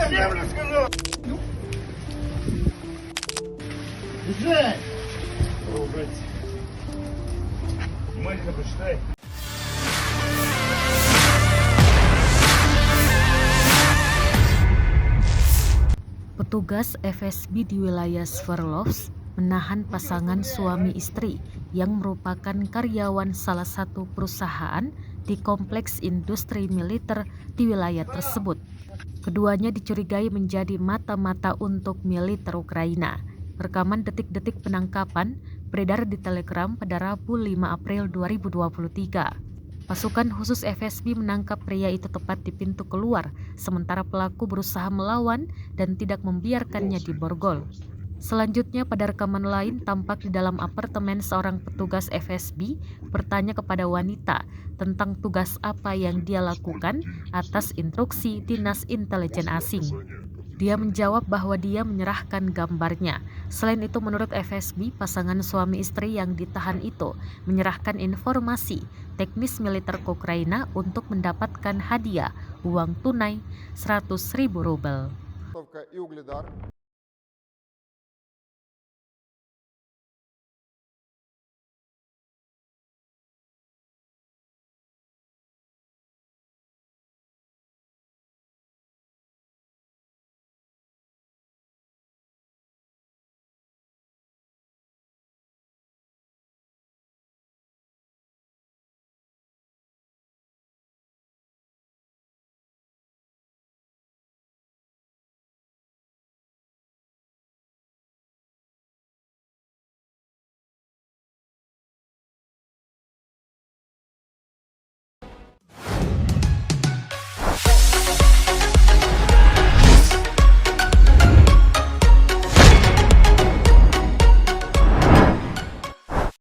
Землю сказал! Бежать! Братья. Внимательно почитай. Petugas FSB di wilayah Sverlovs menahan pasangan suami istri yang merupakan karyawan salah satu perusahaan di kompleks industri militer di wilayah tersebut. Keduanya dicurigai menjadi mata-mata untuk militer Ukraina. Rekaman detik-detik penangkapan beredar di Telegram pada Rabu 5 April 2023. Pasukan khusus FSB menangkap pria itu tepat di pintu keluar, sementara pelaku berusaha melawan dan tidak membiarkannya diborgol. Selanjutnya, pada rekaman lain tampak di dalam apartemen seorang petugas FSB bertanya kepada wanita tentang tugas apa yang dia lakukan atas instruksi Dinas Intelijen Asing. Dia menjawab bahwa dia menyerahkan gambarnya. Selain itu, menurut FSB, pasangan suami istri yang ditahan itu menyerahkan informasi teknis militer ke Ukraina untuk mendapatkan hadiah uang tunai 100.000 rubel.